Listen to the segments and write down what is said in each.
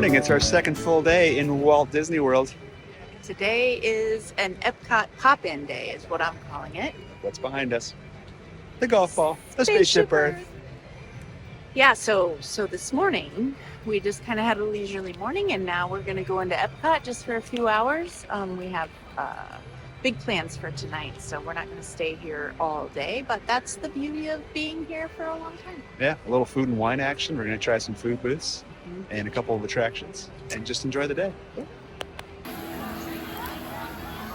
morning. It's our second full day in Walt Disney World. Today is an Epcot pop-in day, is what I'm calling it. What's behind us? The golf ball, the spaceship Earth. Yeah, so this morning we just kind of had a leisurely morning, and now we're going to go into Epcot just for a few hours. We have big plans for tonight, so we're not going to stay here all day, but that's the beauty of being here for a long time. Yeah, a little food and wine action. We're going to try some food booths and a couple of attractions and just enjoy the day. Yeah.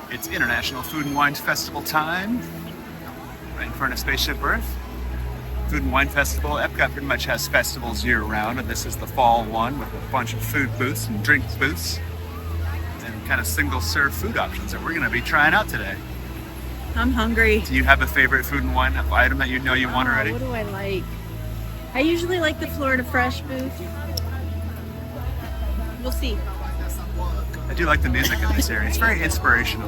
It's International Food and Wine Festival time, right in front of Spaceship Earth. Food and Wine Festival. Epcot pretty much has festivals year round, and this is the fall one with a bunch of food booths and drink booths and kind of single serve food options that we're going to be trying out today. I'm hungry. Do you have a favorite food and wine item that you know you want already? What do I like? I usually like the Florida Fresh booth. We'll see. I do like the music in this area. It's very inspirational.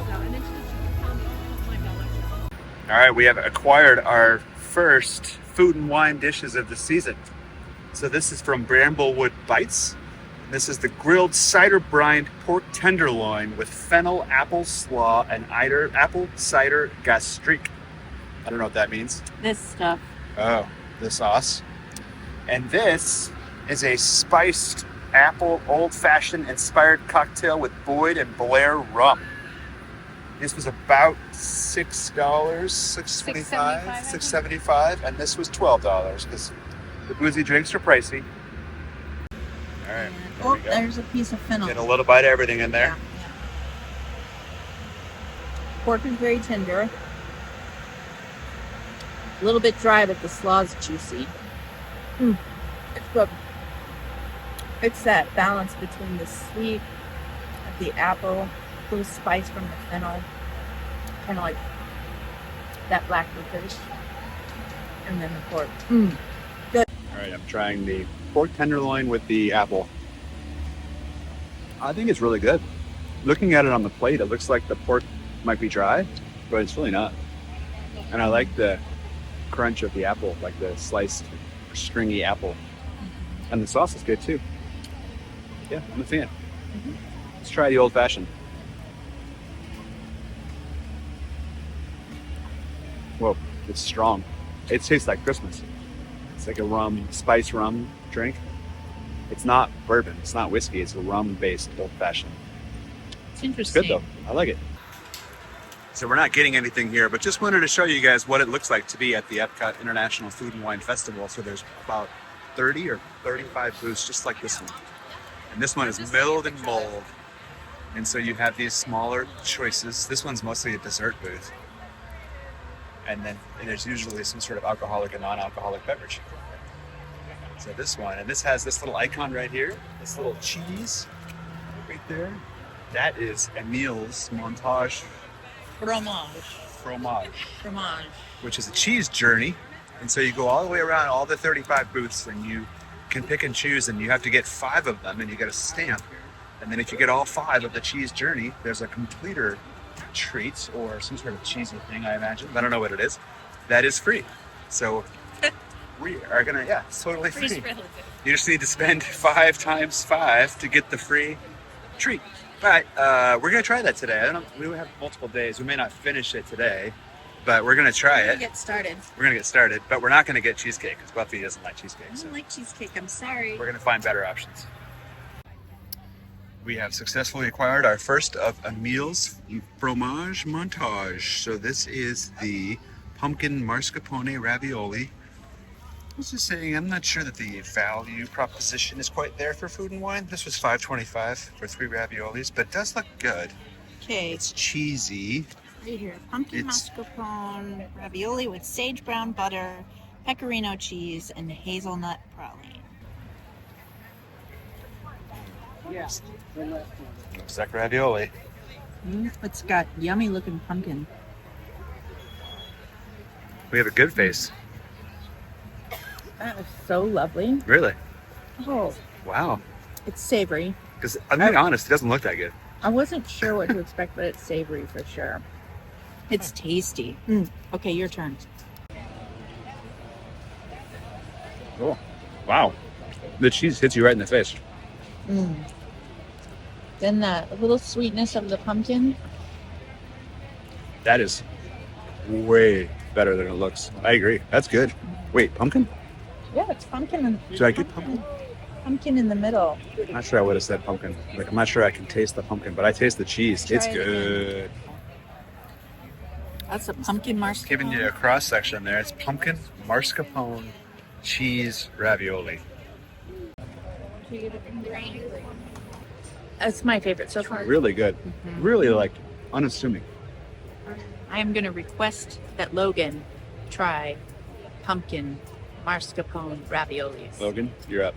All right, we have acquired our first food and wine dishes of the season. So this is from Bramblewood Bites. This is the grilled cider brined pork tenderloin with fennel, apple slaw, and apple cider gastrique. I don't know what that means. This stuff. Oh, the sauce. And this is a spiced apple old-fashioned inspired cocktail with Boyd and Blair rum. This was about $6, $6.25, $6.75, and this was $12 because the boozy drinks are pricey. All right. Oh, there's a piece of fennel. Get a little bite of everything in there. Yeah. Pork is very tender. A little bit dry, but the slaw's juicy. It's good. It's that balance between the sweet of the apple, a little spice from the fennel, kind of like that black licorice, and then the pork. Good. All right, I'm trying the pork tenderloin with the apple. I think it's really good. Looking at it on the plate, it looks like the pork might be dry, but it's really not. And I like the crunch of the apple, like the sliced, stringy apple. And the sauce is good too. Yeah, I'm a fan. Let's try the old fashioned. Whoa, it's strong. It tastes like Christmas. It's like a spice rum drink. It's not bourbon, it's not whiskey, it's a rum-based old fashioned. It's interesting. Good though, I like it. So we're not getting anything here, but just wanted to show you guys what it looks like to be at the Epcot International Food and Wine Festival. So there's about 30 or 35 booths just like this one. And this one is milled and mulled. And so you have these smaller choices. This one's mostly a dessert booth. And then there's usually some sort of alcoholic and non-alcoholic beverage. So this one, and this has this little icon right here, this little cheese right there. That is Emil's fromage, which is a cheese journey. And so you go all the way around all the 35 booths, and you can pick and choose, and you have to get 5 of them, and you get a stamp. And then if you get all 5 of the cheese journey, there's a completer treat or some sort of cheesy thing, I imagine. I don't know what it is. That is free. So we are gonna, it's totally free. You just need to spend 5 times 5 to get the free treat. But we're gonna try that today. We have multiple days. We may not finish it today, but we're gonna try it. We're gonna get started, but we're not gonna get cheesecake because Buffy doesn't like cheesecake. I don't like cheesecake, I'm sorry. We're gonna find better options. We have successfully acquired our first of Emil's fromage montage. So this is the pumpkin mascarpone ravioli. I was just saying, I'm not sure that the value proposition is quite there for food and wine. This was $5.25 for 3 raviolis, but it does look good. Okay. It's cheesy. Right here, pumpkin mascarpone ravioli with sage brown butter, pecorino cheese, and hazelnut praline. Yes. Looks like ravioli. It's got yummy looking pumpkin. We have a good face. That is so lovely. Really? Oh. Wow. It's savory. Because I'm being honest, it doesn't look that good. I wasn't sure what to expect, but it's savory for sure. It's tasty. Okay, your turn. Cool. Wow. The cheese hits you right in the face. Mm. Then the little sweetness of the pumpkin. That is way better than it looks. I agree. That's good. Wait, pumpkin? Yeah, it's pumpkin. Did I get pumpkin? Pumpkin in the middle. I'm not sure I would have said pumpkin. Like, I'm not sure I can taste the pumpkin, but I taste the cheese. It's Try it good. That's a pumpkin mascarpone. Giving you a cross section there. It's pumpkin, mascarpone, cheese, ravioli. That's my favorite so far. Really good. Really like unassuming. I am going to request that Logan try pumpkin mascarpone raviolis. Logan, you're up.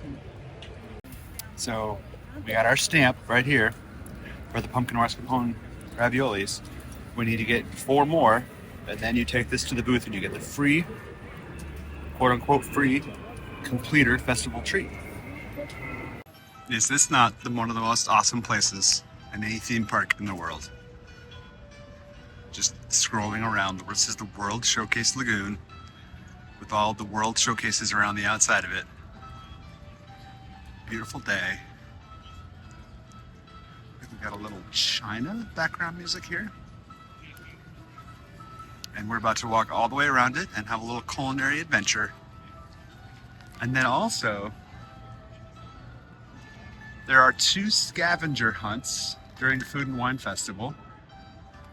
So we got our stamp right here for the pumpkin mascarpone raviolis. We need to get 4 more, and then you take this to the booth and you get the free, quote unquote free, completer festival treat. Is this not one of the most awesome places in any theme park in the world? Just scrolling around, this is the World Showcase Lagoon with all the World Showcases around the outside of it. Beautiful day. We've got a little China background music here. And we're about to walk all the way around it and have a little culinary adventure. And then also, there are 2 scavenger hunts during the Food and Wine Festival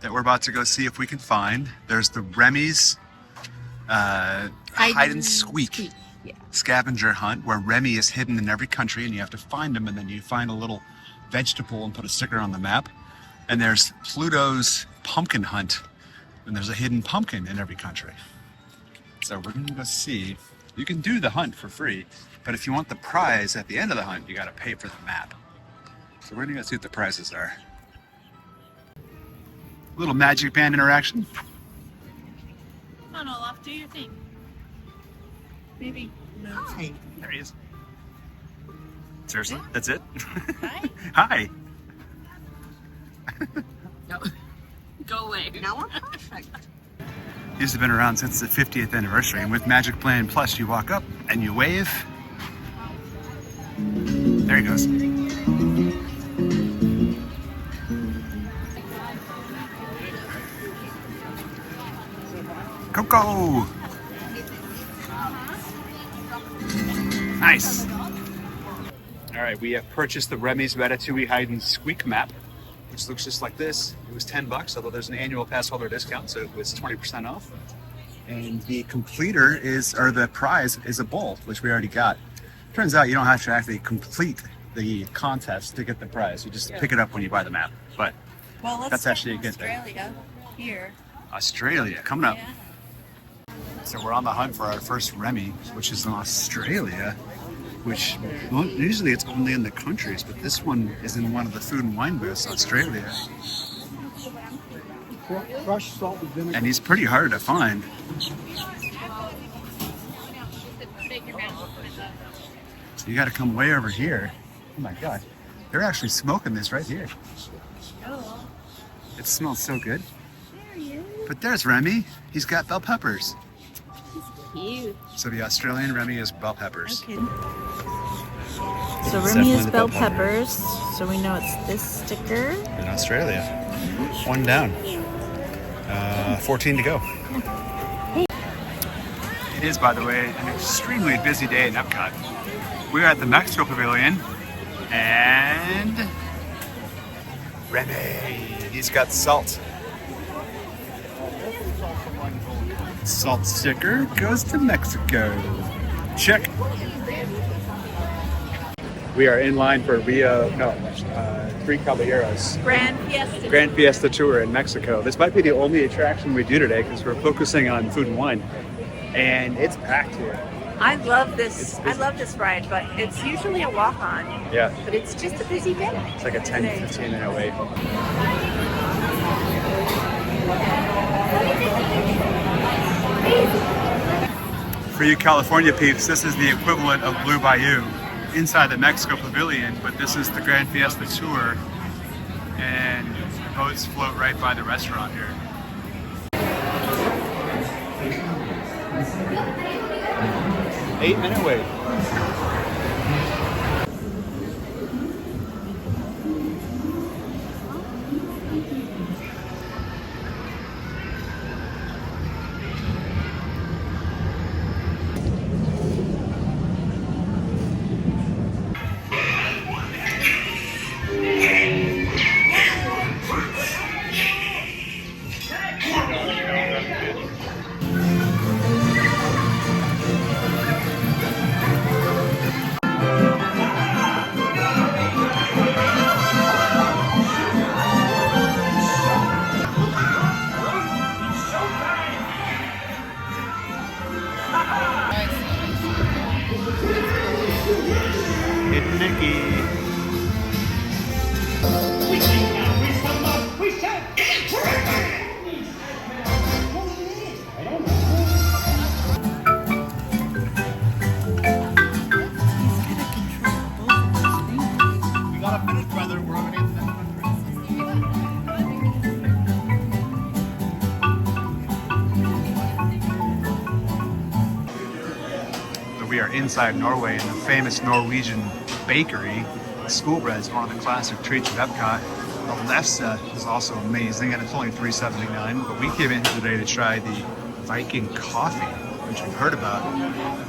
that we're about to go see if we can find. There's the Remy's hide and squeak scavenger hunt, where Remy is hidden in every country and you have to find him, and then you find a little vegetable and put a sticker on the map. And there's Pluto's pumpkin hunt, and there's a hidden pumpkin in every country. So we're gonna go see. You can do the hunt for free, but if you want the prize at the end of the hunt, you gotta pay for the map. So we're gonna go see what the prizes are. Little magic band interaction. Come on, Olaf, do your thing. Maybe. Hi. There he is. Seriously? That's it? Hi. Hi. No. Go away. Now we're perfect. These have been around since the 50th anniversary, and with Magic Plan Plus, you walk up and you wave. There he goes. Coco! Nice. All right, we have purchased the Remy's Ratatouille Hide and Squeak map, which looks just like this. It was $10, although there's an annual pass holder discount, so it was 20% off. And the completer or the prize is a bowl, which we already got. Turns out you don't have to actually complete the contest to get the prize. You just pick it up when you buy the map. But Well, let's that's actually a good Australia here. Australia coming up. Yeah. So we're on the hunt for our first Remy, which is in Australia, which usually it's only in the countries, but this one is in one of the food and wine booths, Australia. And he's pretty hard to find. So you got to come way over here. Oh my God, they're actually smoking this right here. It smells so good. But there's Remy. He's got bell peppers. Cute. So the Australian Remy is bell peppers. Okay. It's So Remy definitely is the bell bell pepper. peppers. So we know it's this sticker. In Australia. 1 down. 14 to go. It is, by the way, an extremely busy day in Epcot. We're at the Mexico Pavilion, and Remy, he's got salt. Salt sticker goes to Mexico. Check. We are in line for Three Caballeros Grand Fiesta Tour in Mexico. This might be the only attraction we do today because we're focusing on food and wine, and it's packed here. I love this. I love this ride, but it's usually a walk-on. Yeah, But it's just a busy day. it's like a 10 to 15 minute wait. For you California peeps, this is the equivalent of Blue Bayou inside the Mexico Pavilion, but this is the Grand Fiesta Tour, and the boats float right by the restaurant here. Eight-minute wait. we are inside Norway in the famous Norwegian bakery. Schoolbread is one of the classic treats of Epcot. The lefse is also amazing, and it's only $3.79. But we came in here today to try the Viking coffee, which we've heard about,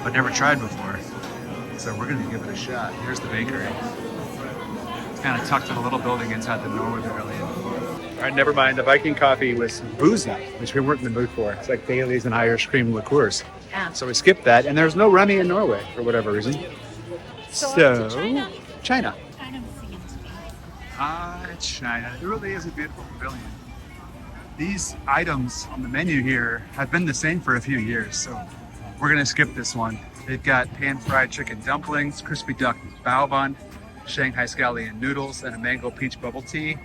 but never tried before. So we're going to give it a shot. Here's the bakery. It's kind of tucked in a little building inside the Norway Pavilion. All right, never mind. The Viking coffee was booze night, which we weren't in the mood for. It's like Bailey's and Irish cream liqueurs. Yeah. So we skipped that, and there's no Remy in Norway for whatever reason. So China. China. China seems to be. China. It really is a beautiful pavilion. These items on the menu here have been the same for a few years, so we're gonna skip this one. They've got pan-fried chicken dumplings, crispy duck bao bun, Shanghai scallion noodles, and a mango peach bubble tea.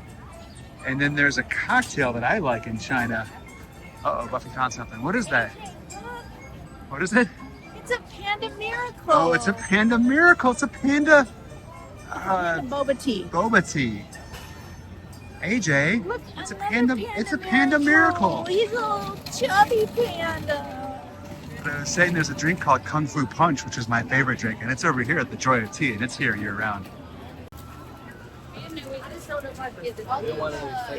And then there's a cocktail that I like in China. Uh-oh, Buffy found something. What is that? What is it? It's a panda miracle. Oh, it's a panda miracle. It's a panda boba tea. boba tea. AJ, Look, it's a another panda. It's a panda miracle. He's a little chubby panda. But I was saying there's a drink called Kung Fu Punch, which is my favorite drink, and it's over here at the Joy of Tea, and it's here year round.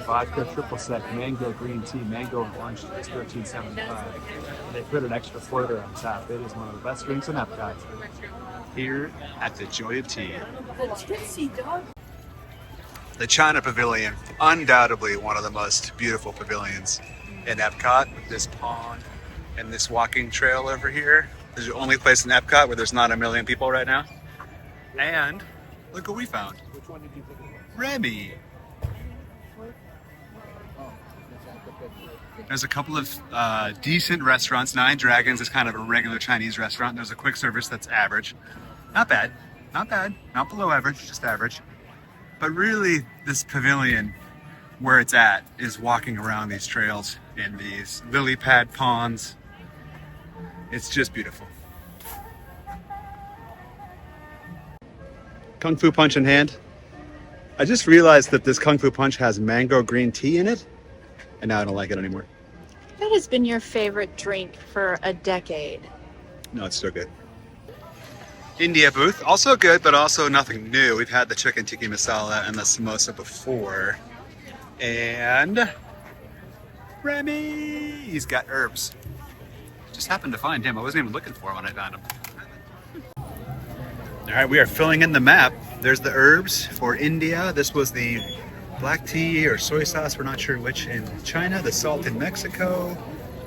Vodka triple sec, mango green tea, mango and orange tea is $13.75. They put an extra flavor on top. It is one of the best drinks in Epcot. Here at the Joy of Tea. The Tootsie Dog. The China Pavilion, undoubtedly one of the most beautiful pavilions in Epcot, with this pond and this walking trail over here. This is the only place in Epcot where there's not a million people right now. And look what we found. Which one did you pick? Remy. There's a couple of decent restaurants. Nine Dragons is kind of a regular Chinese restaurant. There's a quick service that's average. Not bad, not bad, not below average, just average. But really, this pavilion, where it's at, is walking around these trails in these lily pad ponds. It's just beautiful. Kung Fu Punch in hand. I just realized that this Kung Fu Punch has mango green tea in it, and now I don't like it anymore. That has been your favorite drink for a decade. No, it's still good. India booth, also good, but also nothing new. We've had the chicken tikka masala and the samosa before. And Remy, he's got herbs. Just happened to find him. I wasn't even looking for him when I found him. All right, we are filling in the map. There's the herbs for India. This was the black tea or soy sauce, we're not sure which, in China, the salt in Mexico,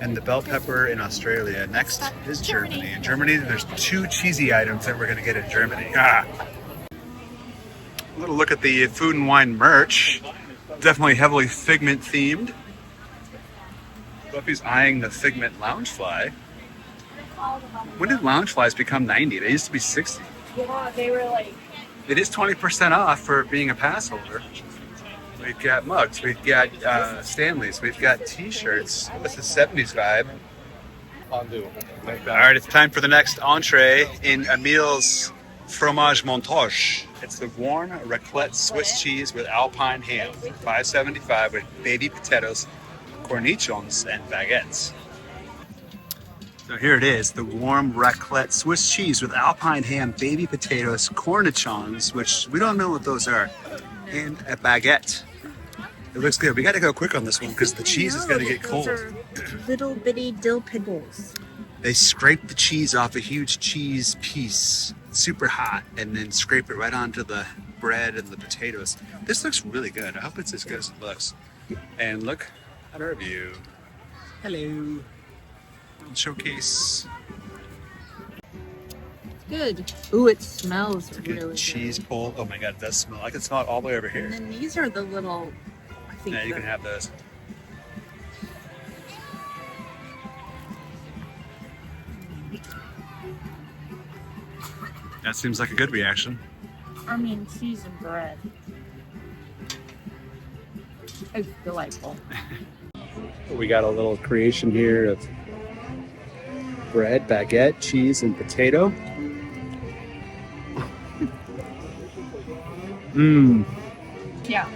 and the bell pepper in Australia. Next is Germany. In Germany, there's 2 cheesy items that we're going to get in Germany. A little look at the food and wine merch. Definitely heavily Figment themed. Buffy's eyeing the Figment Loungefly. When did Loungeflies become 90? They used to be 60. Yeah, they were like... It is 20% off for being a pass holder. We've got mugs, we've got Stanleys, we've got t-shirts with the 70s vibe. Fondue. All right, it's time for the next entree in Emil's Fromage Montage. It's the warm raclette Swiss cheese with alpine ham, $5.75 with baby potatoes, cornichons, and baguettes. So here it is, the warm raclette Swiss cheese with alpine ham, baby potatoes, cornichons, which we don't know what those are, and a baguette. It looks good. We got to go quick on this one because the cheese is going to get cold. Those are little bitty dill pickles. They scrape the cheese off a huge cheese piece, super hot, and then scrape it right onto the bread and the potatoes. This looks really good. I hope it's as good as it looks. And look at our view. Hello. Little showcase. Good. Ooh, it smells Good really cheese good. pull. Oh my god, it does smell. I can smell it all the way over And here. then these are the little, I think. Yeah, you can have those. That seems like a good reaction. I mean, seasoned bread. It's delightful. We got a little creation here of bread, baguette, cheese, and potato. Mmm. Yeah.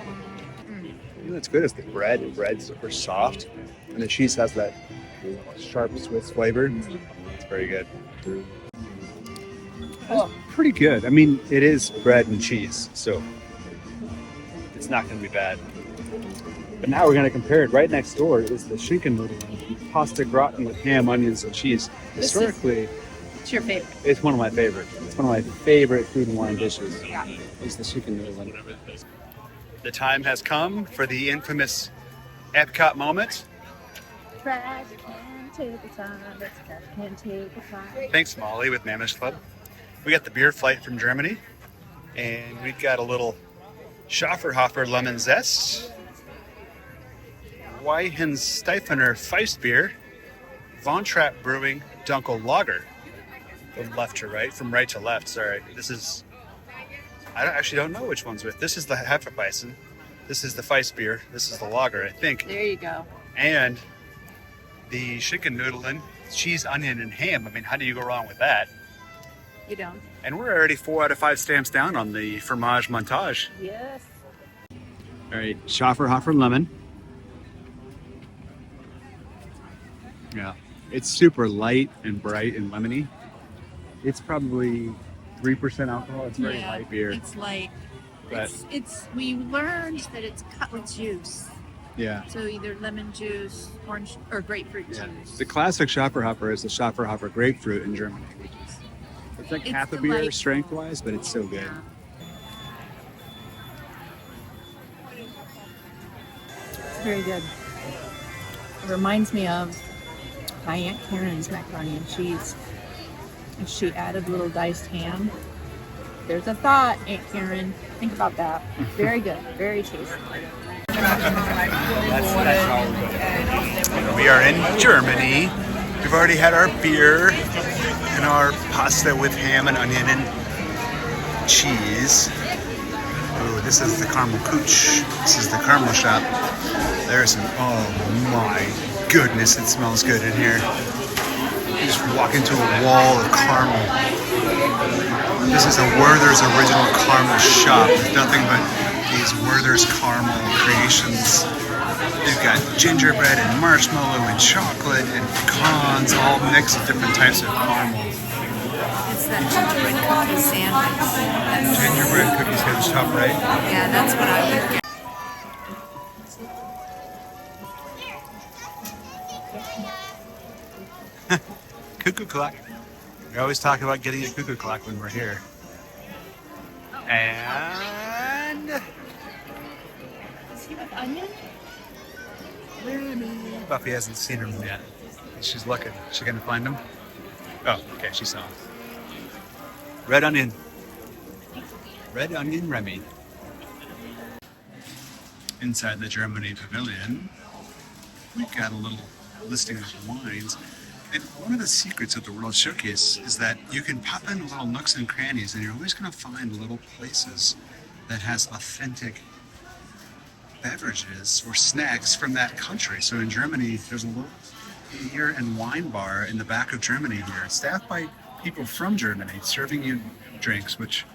That's good. Is the bread. The bread's super soft, and the cheese has that sharp Swiss flavor. It's very good. Cool. Pretty good. I mean, it is bread and cheese, so it's not going to be bad. But now we're going to compare it. Right next door is the Schinken noodle, pasta gratin with ham, onions, and cheese. Historically, It's your favorite. it's one of my favorites. It's one of my favorite food and wine dishes. Yeah. Is the Schinken noodle. The time has come for the infamous Epcot moment. Trash can take the time. Trash can take the time. Thanks, Molly, with Mammoth Club. We got the beer flight from Germany, and we've got a little Schafferhofer lemon zest, Weihenstephaner Feistbier, Von Trapp Brewing Dunkel Lager. From left to right, from right to left. Sorry, this is. I actually don't know which one's with. This is the Hefeweizen. This is the Feistbier. This is the lager, I think. There you go. And the Schinken noodle, cheese, onion, and ham. I mean, how do you go wrong with that? You don't. And we're already 4 out of 5 stamps down on the fromage montage. Yes. All right, Schafferhofer lemon. Yeah, it's super light and bright and lemony. It's probably 3% alcohol. It's very light beer. It's light. But We learned that it's cut with juice. yeah, So either lemon juice, orange, or grapefruit yeah. juice. The classic Schafferhofer is the Schafferhofer grapefruit in Germany. It's like It's half a beer delightful. strength-wise, but it's so good. Yeah. It's very good. It reminds me of my Aunt Karen's macaroni and cheese. And she added little diced ham. There's a thought, Aunt Karen. Think about that. Very good. Very tasty. We are in Germany. We've already had our beer and our pasta with ham and onion and cheese. Oh, this is the caramel cooch. This is the caramel shop. There's an, oh my goodness, it smells good in here. You just walk into a wall of caramel. This is a Werther's original caramel shop. There's nothing but these Werther's caramel creations. They've got gingerbread and marshmallow and chocolate and pecans, all mixed with different types of caramel. It's that gingerbread cookie sandwich. Gingerbread cookies at the top right. Yeah, that's what I would get. Cuckoo clock. We always talk about getting a cuckoo clock when we're here. And Is he with onion? Buffy hasn't seen him yet. She's looking. Is she gonna find him? Oh, okay, she saw him. Red onion. Red onion Remy. Inside the Germany pavilion, we've got a little listing of wines. And one of the secrets of the World Showcase is that you can pop in little nooks and crannies, and you're always going to find little places that has authentic beverages or snacks from that country. So in Germany, there's a little beer and wine bar in the back of Germany here, staffed by people from Germany, serving you drinks, which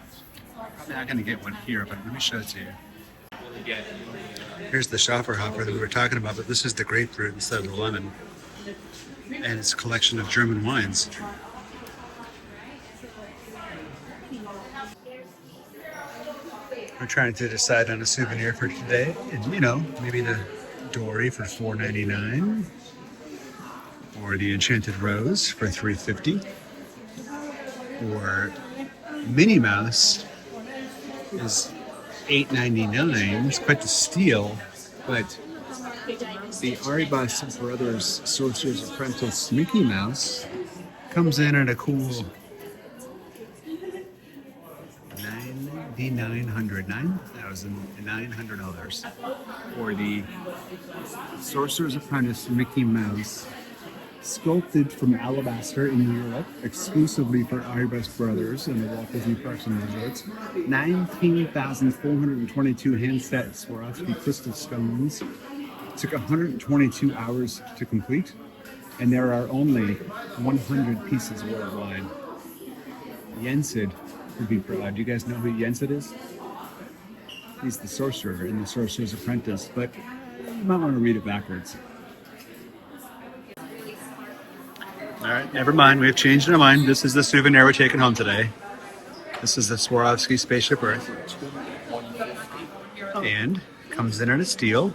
I'm probably not going to get one here, but let me show it to you. Here's the Schafferhofer that we were talking about, but this is the grapefruit instead of the lemon. And it's a collection of German wines. We're trying to decide on a souvenir for today, and you know, maybe the Dory for $4.99, or the Enchanted Rose for $3.50, or Minnie Mouse is $8.99. It's quite the steal, but the Aribas Brothers Sorcerer's Apprentice Mickey Mouse comes in at a cool $9,900 for the Sorcerer's Apprentice Mickey Mouse, sculpted from alabaster in Europe, exclusively for Aribas Brothers and the Walt Disney Parks and Resorts. 19,422 hand-set Swarovski crystal stones. Took 122 hours to complete, and there are only 100 pieces worldwide. Yensid would be proud. Do you guys know who Yensid is? He's the sorcerer in the Sorcerer's Apprentice, but you might want to read it backwards. All right, never mind. We've changed our mind. This is the souvenir we're taking home today. This is the Swarovski Spaceship Earth. And comes in at a steal.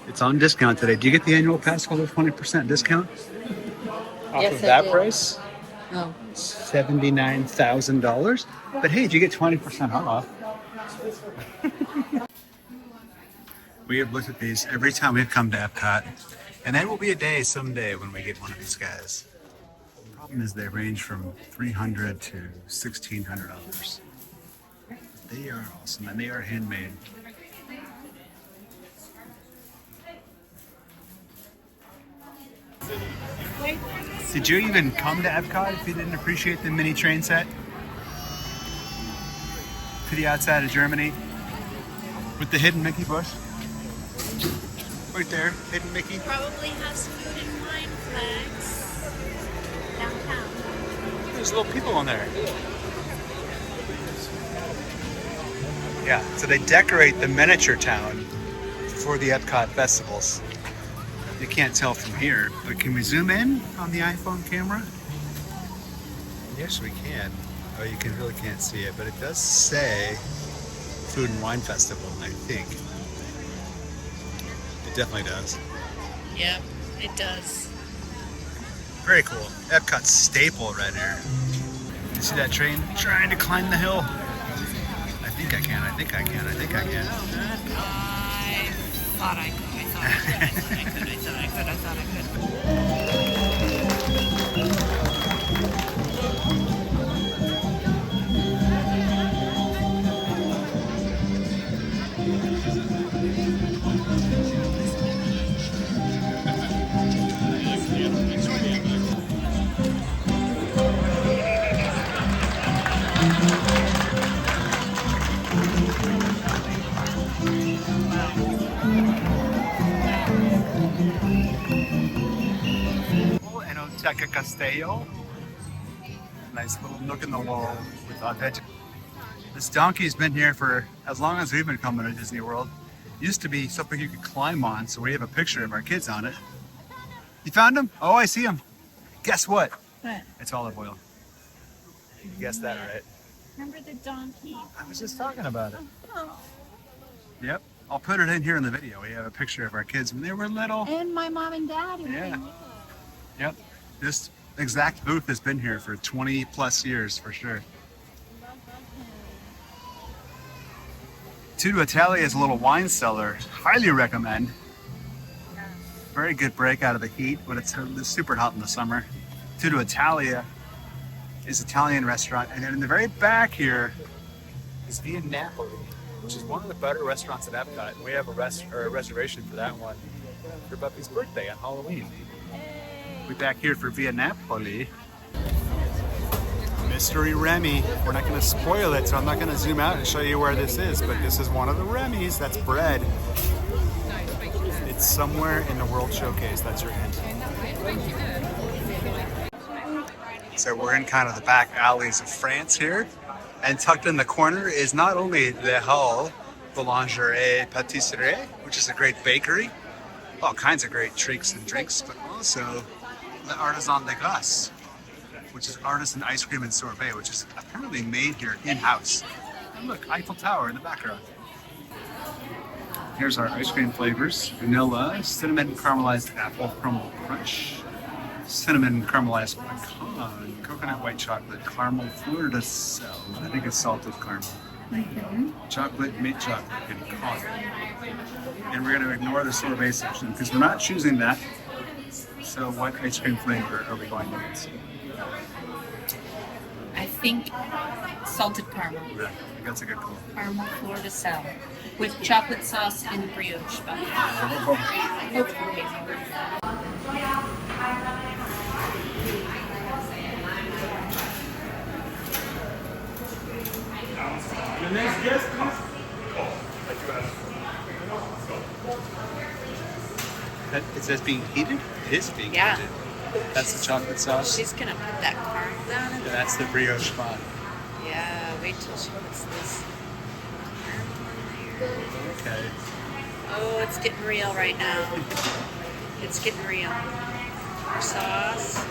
It's on discount today. Do you get the annual pass holder 20% discount? Off Yes, of I that do. price? Oh. $79,000. But hey, do you get 20% off? We have looked at these every time we've come to Epcot. And there will be a day someday when we get one of these guys. The problem is they range from $300 to $1,600. They are awesome and they are handmade. Did you even come to Epcot if you didn't appreciate the mini train set? To the outside of Germany with the hidden Mickey bush. Right there, hidden Mickey. Probably has food and wine flags downtown. There's little people in there. Yeah, so they decorate the miniature town for the Epcot festivals. You can't tell from here, but can we zoom in on the iPhone camera? Yes, we can. Oh, you really can't see it, but it does say Food and Wine Festival, I think. It definitely does. Yep, it does. Very cool. Epcot's staple right here. You see that train trying to climb the hill? I think I can. I think I can. I think I can. I thought I could. I thought I could. I thought I could. I thought I could. Enoteca Castello. Nice little nook in the wall with authentic. This donkey's been here for as long as we've been coming to Disney World. Used to be something you could climb on, so we have a picture of our kids on it. You found him? Oh, I see him. Guess what? What? It's olive oil. You guessed that right. Remember the donkey? I was just talking about it. Oh. Yep. I'll put it in here in the video. We have a picture of our kids when they were little. And my mom and dad. Yeah. Yep. This exact booth has been here for 20 plus years for sure. Tudo Italia is a little wine cellar. Highly recommend. Very good break out of the heat when it's super hot in the summer. Tudo Italia is an Italian restaurant. And then in the very back here is Via Napoli, which is one of the better restaurants at Epcot. We have a reservation for that one for Buffy's birthday on Halloween. We'll be back here for Via Napoli. Mystery Remy. We're not going to spoil it, so I'm not going to zoom out and show you where this is, but this is one of the Remys. That's bread. It's somewhere in the World Showcase. That's your hint. So we're in kind of the back alleys of France here, and tucked in the corner is not only Le Hall Boulangerie Pâtisserie, which is a great bakery, all kinds of great treats and drinks, but also the Artisan de Glace, which is artisan ice cream and sorbet, which is apparently made here in-house. And look, Eiffel Tower in the background. Here's our ice cream flavors: vanilla, cinnamon caramelized apple crumble crunch, cinnamon caramelized pecan, coconut white chocolate, caramel fleur de sel. I think it's salted caramel. Chocolate, mint chocolate, and coffee. And we're going to ignore the sorbet section because we're not choosing that. So what ice cream flavor are we going with? I think salted caramel. Yeah, I think that's a good call. Caramel fleur de sel with chocolate sauce and brioche bun. The next guest, please. Is this being heated? It is being heated. That's the chocolate sauce. She's gonna put that caramel down. And that's the brioche bun. Yeah, wait till she puts this caramel in there. Okay. Oh, it's getting real right now. It's getting real. Our sauce.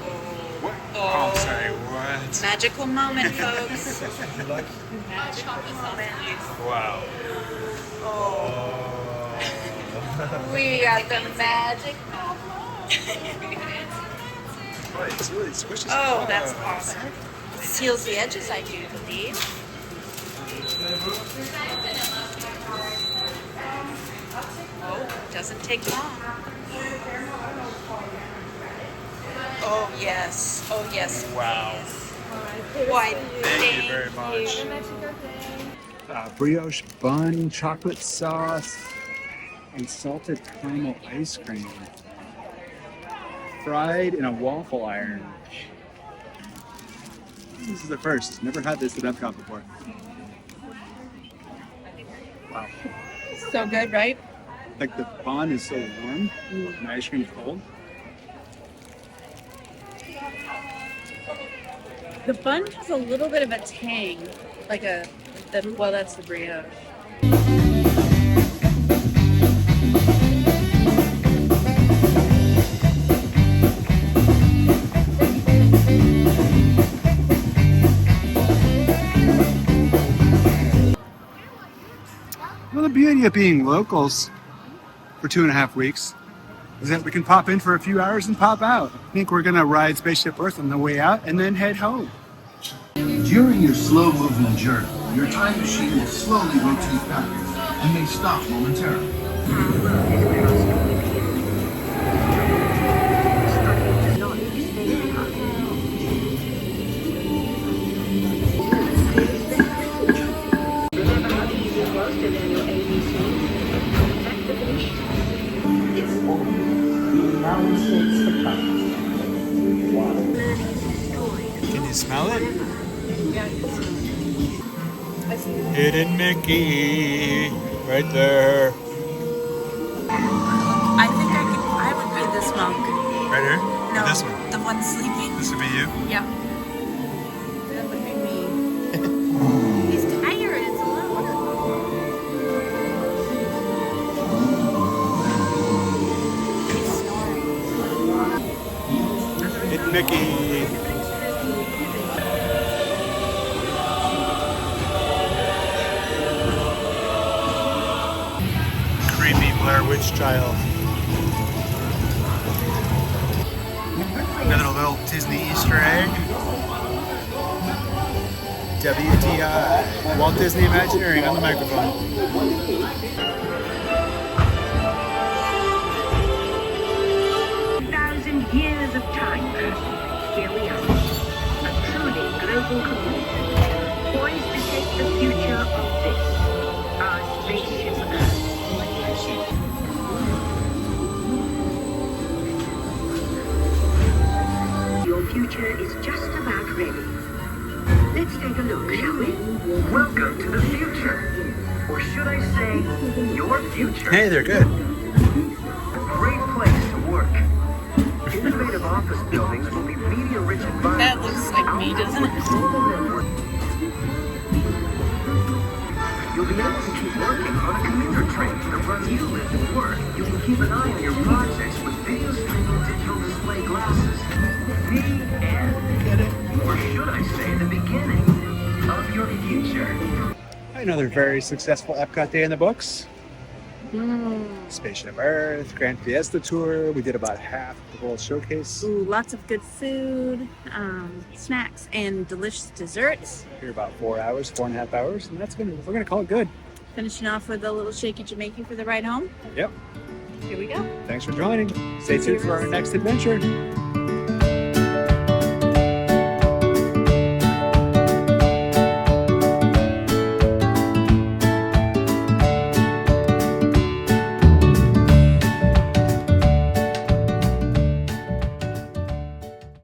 Oh. What? Oh, sorry, what? Magical moment, folks. Wow. We got the magic. Boy, it's really squishy. Oh, that's awesome. Seals the edges, I do believe. Oh, doesn't take long. Oh, yes. Oh, yes. Wow. Why, Thank you very much. Brioche bun, chocolate sauce, and salted caramel ice cream. Fried in a waffle iron. This is the first. Never had this at Epcot before. Wow. So good, right? Like the bun is so warm and the ice cream cold. The bun has a little bit of a tang, like well, that's the brioche. Well, the beauty of being locals for 2.5 weeks is that we can pop in for a few hours and pop out. I think we're gonna ride Spaceship Earth on the way out and then head home. During your slow-moving journey, your time machine will slowly rotate backwards and may stop momentarily. Can you smell it? Yeah. Hidden Mickey, right there. I think I would be this monk. Right here? No, Or this one? the one sleeping. This would be you? Yeah. That would be me. He's tired. It's alone. He's snoring. Hidden Mickey. Creepy Blair Witch child. Another little Disney Easter egg. WTI. Walt Disney Imagineering on the microphone. 1,000 years of time passed. Here we are, a truly global community, poised to shape the future of this, our spaceship Earth. Your future is just about ready. Let's take a look, shall we? Welcome to the future. Or should I say, your future. Hey, they're good. Great place to work. Innovative office buildings will be media-rich environments. That looks like me, doesn't it? You'll be able to keep working on a commuter train that runs you live and work. You can keep an eye on your projects with video streaming digital display glasses. The end. Get it? Or should I say the beginning of your future. Another very successful Epcot day in the books. Spaceship Earth, Grand Fiesta Tour. We did about half the whole showcase. Ooh, lots of good food, snacks, and delicious desserts. Here about 4 hours, 4.5 hours, and we're gonna call it good. Finishing off with a little shaky Jamaican for the ride home. Yep. Here we go. Thanks for joining. Stay tuned for our next adventure.